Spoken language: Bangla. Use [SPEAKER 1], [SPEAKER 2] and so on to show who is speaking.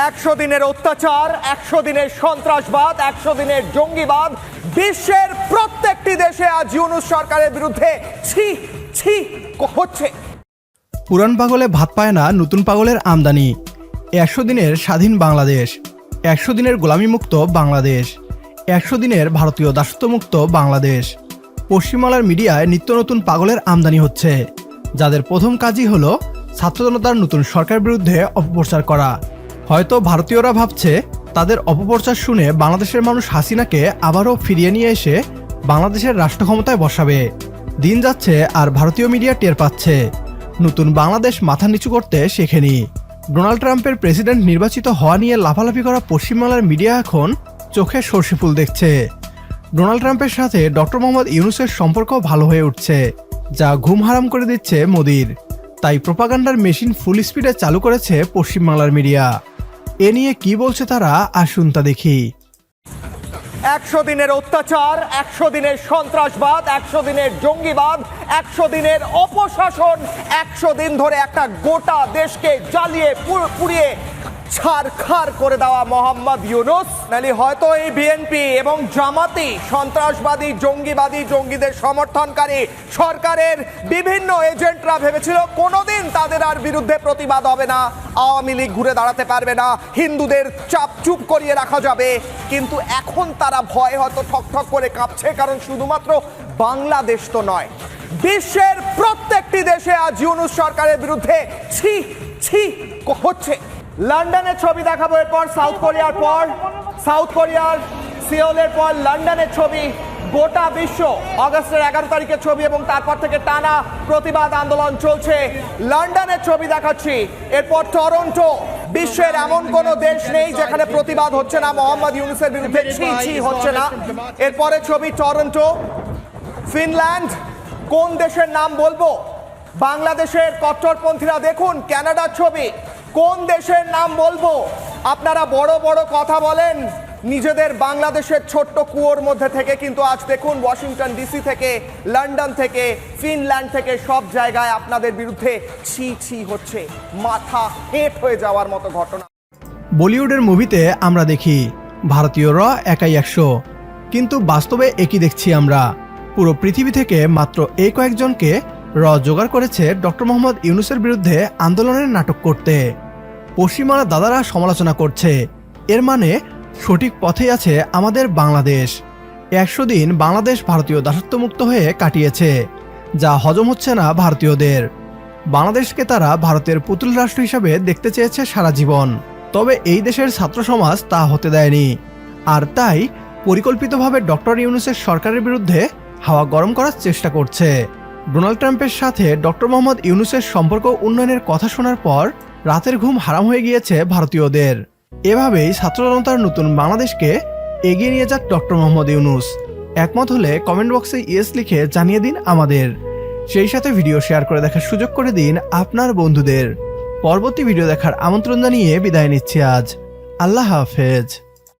[SPEAKER 1] 100 দিনের অত্যাচার, 100 দিনের সন্ত্রাসবাদ, 100 দিনের জঙ্গিবাদ, বিশ্বের প্রত্যেকটি দেশে আজ ইউনূস সরকারের বিরুদ্ধে ছি ছি হচ্ছে।
[SPEAKER 2] পুরান পাগলে ভাত পায় না, নতুন পাগলের আমদানি। 100 দিনের স্বাধীন বাংলাদেশ, 100 দিনের গোলামিমুক্ত বাংলাদেশ, 100 দিনের ভারতীয় দাসত্বমুক্ত বাংলাদেশ। পশ্চিমবাংলার মিডিয়ায় নিত্য নতুন পাগলের আমদানি হচ্ছে, যাদের প্রথম কাজই হলো ছাত্র জনতার নতুন সরকারের বিরুদ্ধে অপপ্রচার করা। হয়তো ভারতীয়রা ভাবছে তাদের অপপ্রচার শুনে বাংলাদেশের মানুষ হাসিনাকে আবারও ফিরিয়ে নিয়ে এসে বাংলাদেশের রাষ্ট্র ক্ষমতায় বসাবে। দিন যাচ্ছে আর ভারতীয় মিডিয়া টের পাচ্ছে নতুন বাংলাদেশ মাথা নিচু করতে শেখেনি। ডোনাল্ড ট্রাম্পের প্রেসিডেন্ট নির্বাচিত হওয়া নিয়ে লাফালাফি করা পশ্চিমবাংলার মিডিয়া এখন চোখে সর্ষে ফুল দেখছে। ডোনাল্ড ট্রাম্পের সাথে ডক্টর মোহাম্মদ ইউনূসের সম্পর্ক ভালো হয়ে উঠছে, যা ঘুম হারাম করে দিচ্ছে মোদির। তাই প্রোপাগান্ডার মেশিন ফুল স্পিডে চালু করেছে পশ্চিমবাংলার মিডিয়া। এ নিয়ে কি বলছে তারা, আসুন তা দেখি।
[SPEAKER 1] 100 দিনের অত্যাচার, 100 দিনের সন্ত্রাসবাদ, 100 দিনের জঙ্গিবাদ, 100 দিনের অপশাসন, 100 দিন ধরে একটা গোটা দেশকে জ্বালিয়ে পুড়িয়ে ছারখার করে দেওয়া মোহাম্মদ ইউনূস। নালি হয়তো এই বিএনপি এবং জামাতি সন্ত্রাসবাদী জঙ্গিদের সমর্থনকারী সরকারের বিভিন্ন এজেন্টরা ভেবেছিল কোনোদিন তাদের আর বিরুদ্ধে প্রতিবাদ হবে না, আওয়ামী লীগ ঘুরে দাঁড়াতে পারবে না, হিন্দুদের চুপ করিয়ে রাখা যাবে। কিন্তু এখন তারা ভয় হয়তো ঠকঠক করে কাঁপছে, কারণ শুধুমাত্র বাংলাদেশ তো নয়, বিশ্বের প্রত্যেকটি দেশে আজ ইউনূস সরকারের বিরুদ্ধে ছি ছি হচ্ছে। লন্ডনের ছবি দেখাবো, এরপর সাউথ কোরিয়ার সিওলের পর লন্ডনের ছবি। গোটা বিশ্ব আগস্টের 11 তারিখের ছবি এবং তারপর থেকে টানা প্রতিবাদ আন্দোলন চলছে। লন্ডনের ছবি দেখাচ্ছি, এরপর টরন্টো। বিশ্বের এমন কোন দেশ নেই যেখানে প্রতিবাদ হচ্ছে না মোহাম্মদ ইউনূসের বিরুদ্ধে, ছি ছি হচ্ছে না। এরপরে ছবি টরন্টো। ফিনল্যান্ড, কোন দেশের নাম বলবো? বাংলাদেশের কট্টরপন্থীরা দেখুন। কানাডার ছবি, কোন দেশের নাম বলবো? আপনারা বড় বড় কথা বলেন নিজেদের বাংলাদেশের ছোট্ট কুয়োর মধ্যে থেকে, কিন্তু আজ দেখুন ওয়াশিংটন ডিসি থেকে, লন্ডন থেকে, ফিনল্যান্ড থেকে সব জায়গায় আপনাদের বিরুদ্ধে ছি ছি হচ্ছে। মাথা হেঁট হয়ে যাওয়ার মতো ঘটনা।
[SPEAKER 2] বলিউডের মুভিতে আমরা দেখি ভারতীয়রা একাই 100, কিন্তু বাস্তবে একই দেখছি আমরা। পুরো পৃথিবী থেকে মাত্র এই কয়েকজনকে জোগাড় করেছে ডক্টর মোহাম্মদ ইউনূসের বিরুদ্ধে আন্দোলনের নাটক করতে। পশ্চিমবাংলার দাদারা সমালোচনা করছে, এর মানে সঠিক পথেই আছে আমাদের বাংলাদেশ। 100 দিন বাংলাদেশ ভারতীয় দাসত্বমুক্ত হয়ে কাটিয়েছে, যা হজম হচ্ছে না ভারতীয়দের। বাংলাদেশকে তারা ভারতের পুতুল রাষ্ট্র হিসাবে দেখতে চেয়েছে সারা জীবন, তবে এই দেশের ছাত্র সমাজ তা হতে দেয়নি। আর তাই পরিকল্পিতভাবে ডক্টর ইউনূসের সরকারের বিরুদ্ধে হাওয়া গরম করার চেষ্টা করছে। ডোনাল্ড ট্রাম্পের সাথে ডক্টর মোহাম্মদ ইউনূসের সম্পর্ক উন্নয়নের কথা শোনার পর রাতের ঘুম হারাম হয়ে গিয়েছে ভারতীয়দের। এভাবেই ছাত্র জনতার নতুন বাংলাদেশকে এগিয়ে নিয়ে যাক ডক্টর মোহাম্মদ ইউনূস। একমত হলে কমেন্ট বক্সে ইয়েস লিখে জানিয়ে দিন আমাদের। সেই সাথে ভিডিও শেয়ার করে দেখার সুযোগ করে দিন আপনার বন্ধুদের। পরবর্তী ভিডিও দেখার আমন্ত্রণ জানিয়ে বিদায় নিচ্ছি আজ। আল্লাহ হাফেজ।